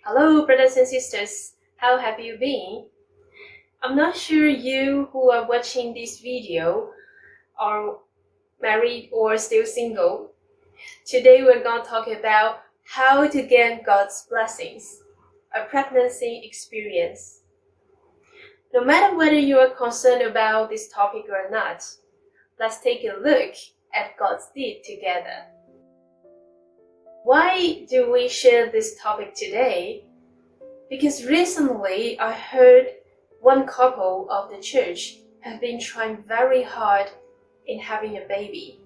Hello, brothers and sisters. How have you been? I'm not sure you who are watching this video are married or still single. Today we're going to talk about how to gain God's blessings, a pregnancy experience. No matter whether you are concerned about this topic or not, let's take a look at God's deed together. Why do we share this topic today? Because recently I heard one couple of the church have been trying very hard in having a baby.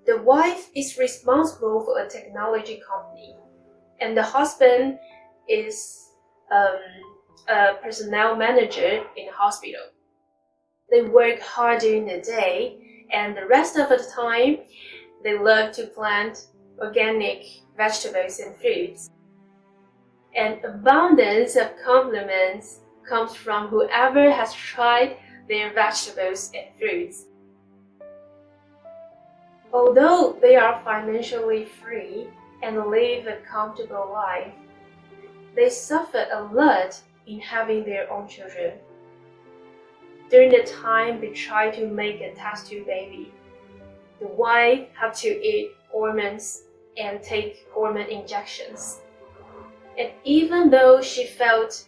The wife is responsible for a technology company, and the husband is a personnel manager in a hospital. They work hard during the day, and the rest of the time they love to plant organic vegetables and fruits. An abundance of compliments comes from whoever has tried their vegetables and fruits. Although they are financially free and live a comfortable life, they suffer a lot in having their own children. During the time they try to make a test tube baby, the wife had to eat hormones and take hormone injections. And even though she felt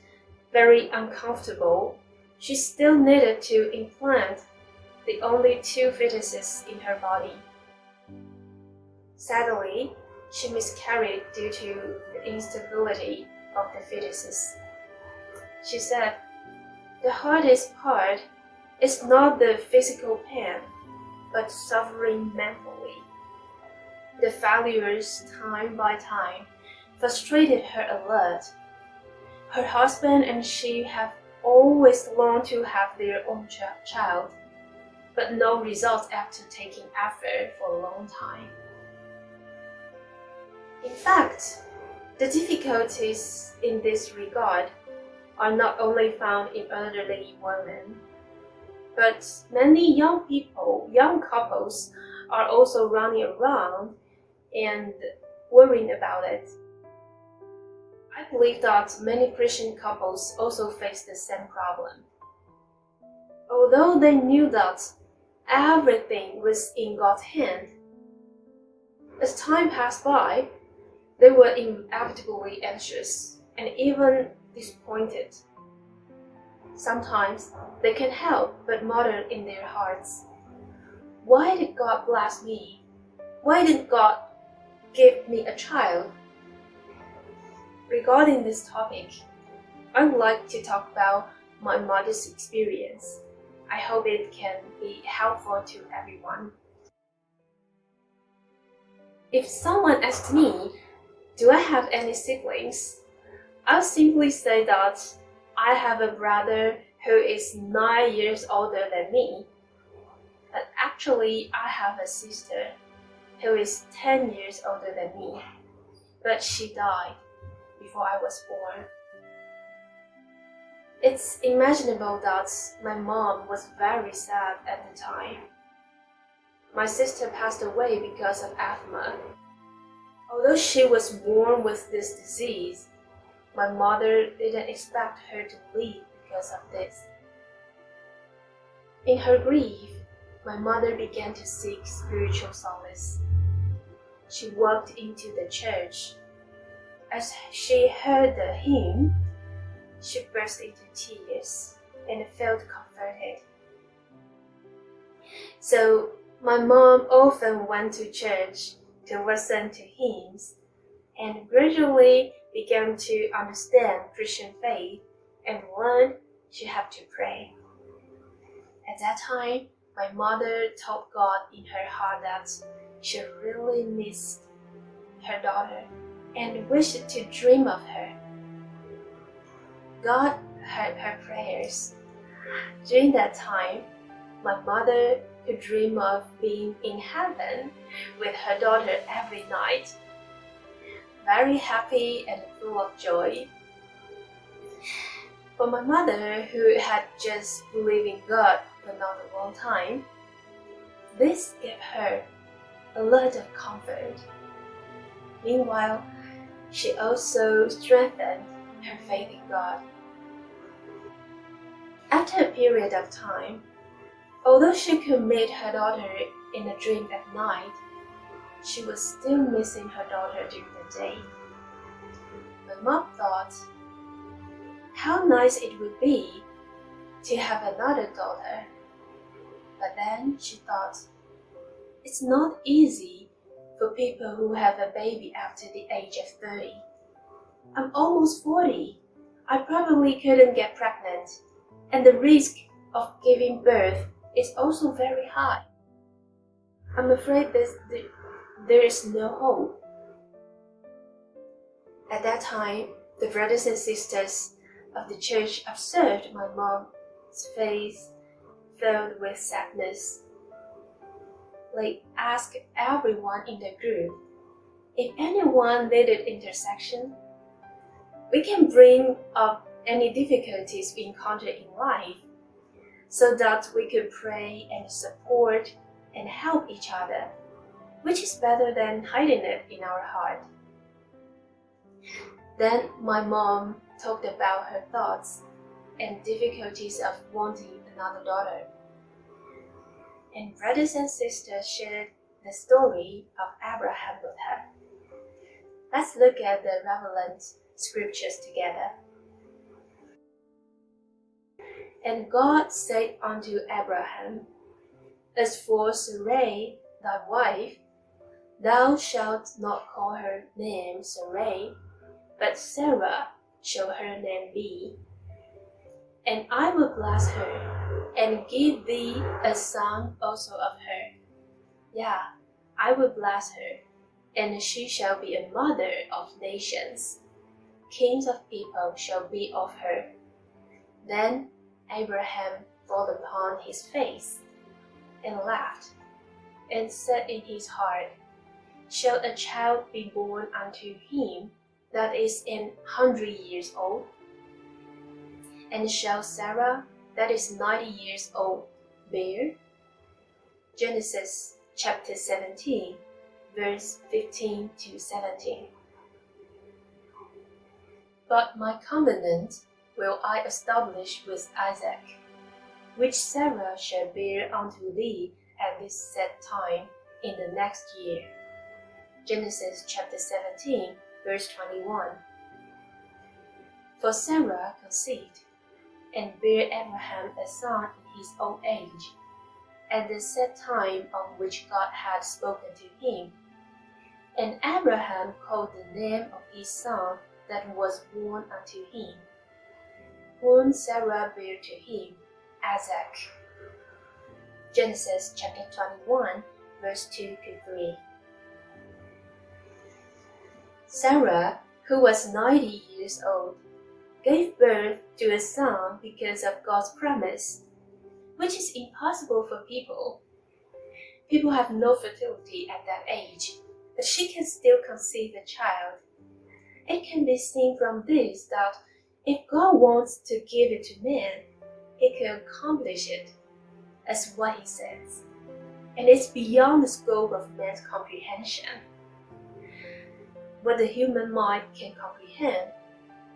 very uncomfortable, she still needed to implant the only 2 fetuses in her body. Sadly, she miscarried due to the instability of the fetuses. She said, "The hardest part is not the physical pain, but suffering mentally. The failures time by time frustrated her a lot. Her husband and she have always longed to have their own child, but no results after taking effort for a long time." In fact, the difficulties in this regard are not only found in elderly women, but many young couples are also running around and worrying about it. I believe that many Christian couples also face the same problem. Although they knew that everything was in God's hand, as time passed by, they were inevitably anxious and even disappointed. Sometimes they can't help but mutter in their hearts, "Why did God bless me? Why didn't God give me a child?" Regarding this topic, I would like to talk about my mother's experience. I hope it can be helpful to everyone. If someone asks me, do I have any siblings? I'll simply say that I have a brother who is 9 years older than me. But actually, I have a sister who is 10 years older than me, but she died before I was born. It's imaginable that my mom was very sad at the time. My sister passed away because of asthma. Although she was born with this disease, my mother didn't expect her to live because of this. In her grief, my mother began to seek spiritual solace. She walked into the church. As she heard the hymn, she burst into tears and felt comforted. So my mom often went to church to listen to hymns and gradually began to understand Christian faith and learned she had to pray. At that time, my mother told God in her heart that she really missed her daughter and wished to dream of her. God heard her prayers. During that time, my mother could dream of being in heaven with her daughter every night, very happy and full of joy. For my mother, who had just believed in God for not a long time, this gave her a lot of comfort. Meanwhile, she also strengthened her faith in God. After a period of time, although she could meet her daughter in a dream at night, she was still missing her daughter during the day. My mom thought how nice it would be to have another daughter. But then she thought, it's not easy for people who have a baby after the age of 30. I'm almost 40. I probably couldn't get pregnant, and the risk of giving birth is also very high. I'm afraid there is no hope. At that time, the brothers and sisters of the church observed my mom's face filled with sadness. They asked everyone in the group if anyone needed intercession. We can bring up any difficulties we encounter in life so that we could pray and support and help each other, which is better than hiding it in our heart. Then my mom talked about her thoughts and difficulties of wanting another daughter. And brothers and sisters shared the story of Abraham with her. Let's look at the relevant scriptures together. And God said unto Abraham, As for Sarai, thy wife, thou shalt not call her name Sarai, but Sarah shall her name be. And I will bless her, and give thee a son also of her. Yeah, I will bless her, and she shall be a mother of nations. Kings of people shall be of her. Then Abraham fell upon his face, and laughed, and said in his heart, Shall a child be born unto him that is 100 years old? And shall Sarah, that is 90 years old, bear? Genesis chapter 17, verse 15 to 17. But my covenant will I establish with Isaac, which Sarah shall bear unto thee at this set time in the next year. Genesis chapter 17, verse 21. For Sarah conceived, and bare Abraham a son in his old age, at the set time on which God had spoken to him. And Abraham called the name of his son that was born unto him, whom Sarah bare to him, Isaac. Genesis chapter 21, verse 2 to 3. Sarah, who was 90 years old, gave birth to a son because of God's promise, which is impossible for people. People have no fertility at that age, but she can still conceive a child. It can be seen from this that if God wants to give it to man, He can accomplish it, as what He says, and it's beyond the scope of man's comprehension. What the human mind can comprehend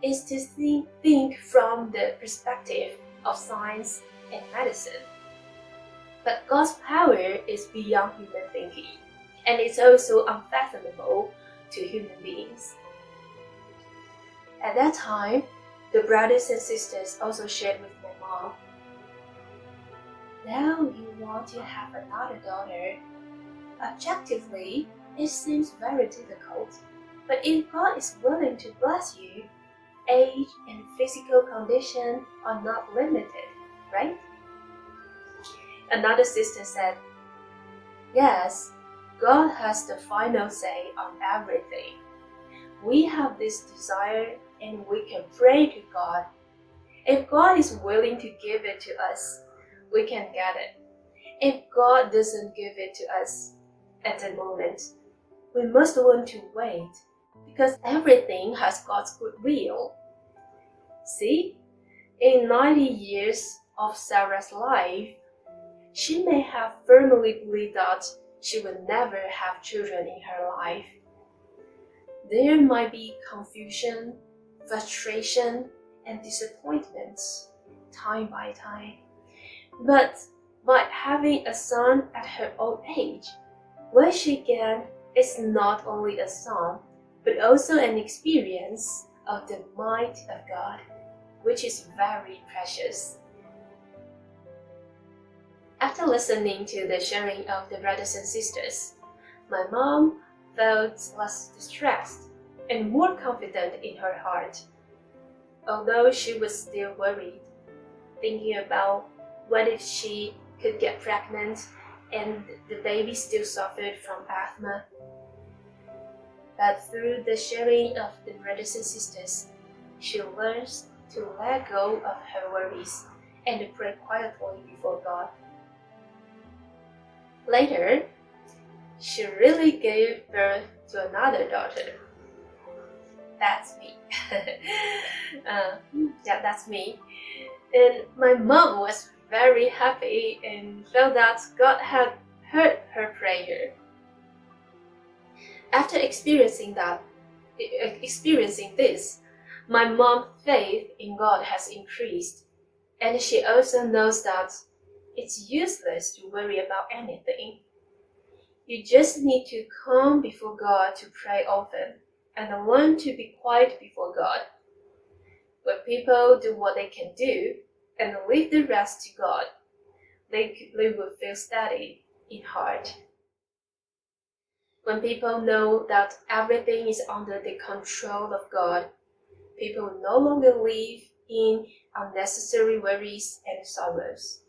is to think from the perspective of science and medicine. But God's power is beyond human thinking, and it's also unfathomable to human beings. At that time, the brothers and sisters also shared with my mom. Now you want to have another daughter. Objectively, it seems very difficult, but if God is willing to bless you, age and physical condition are not limited, right? Another sister said, Yes, God has the final say on everything. We have this desire and we can pray to God. If God is willing to give it to us, we can get it. If God doesn't give it to us at the moment, we must learn to wait, because everything has God's good will. See, in 90 years of Sarah's life, she may have firmly believed that she would never have children in her life. there might be confusion, frustration, and disappointments time by time. But by having a son at her old age, what she gained is not only a son, but also an experience of the might of God, which is very precious. After listening to the sharing of the brothers and sisters, my mom felt less distressed and more confident in her heart. Although she was still worried, thinking about what if she could get pregnant and the baby still suffered from asthma. But through the sharing of the brothers and sisters, she learns to let go of her worries and to pray quietly before God. Later, she really gave birth to another daughter. That's me. That's me. And my mom was very happy and felt that God had heard her prayer. After experiencing this, my mom's faith in God has increased, and she also knows that it's useless to worry about anything. You just need to come before God to pray often and learn to be quiet before God. When people do what they can do and leave the rest to God, they will feel steady in heart. When people know that everything is under the control of God, people no longer live in unnecessary worries and sorrows.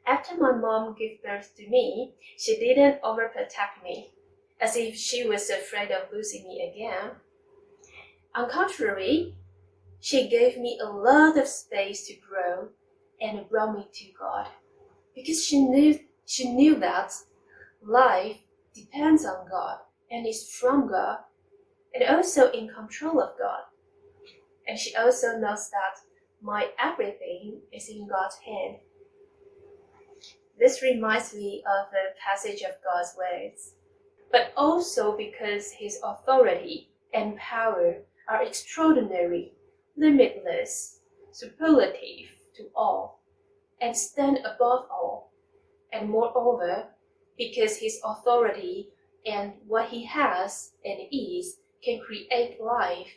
After my mom gave birth to me, she didn't overprotect me, as if she was afraid of losing me again. On the contrary, she gave me a lot of space to grow and brought me to God, because she knew that life depends on God and is from God and also in control of God. And she also knows that my everything is in God's hand. This reminds me of a passage of God's words, but also because His authority and power are extraordinary, limitless, superlative to all, and stand above all. And moreover, because His authority and what He has and is can create life,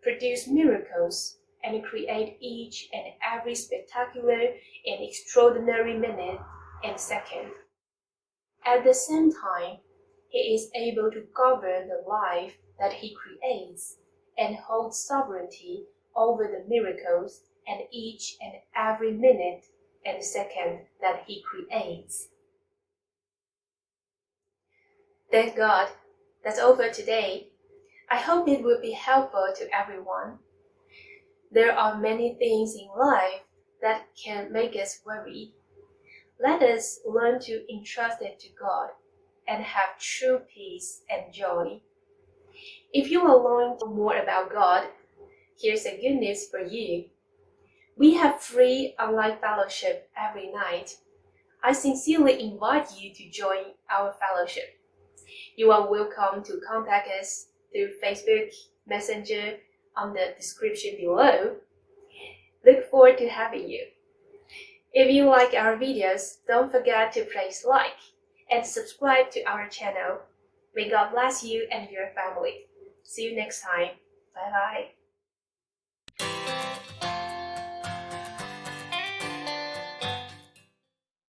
produce miracles, and create each and every spectacular and extraordinary minute and second. At the same time, He is able to govern the life that He creates and hold sovereignty over the miracles and each and every minute and second that He creates. Thank God, that's over today. I hope it will be helpful to everyone. There are many things in life that can make us worry. Let us learn to entrust it to God and have true peace and joy. If you want to learn more about God, here's a good news for you. We have free online fellowship every night. I sincerely invite you to join our fellowship. You are welcome to contact us through Facebook, Messenger, on the description below. Look forward to having you. If you like our videos, don't forget to press like and subscribe to our channel. May God bless you and your family. See you next time. Bye bye.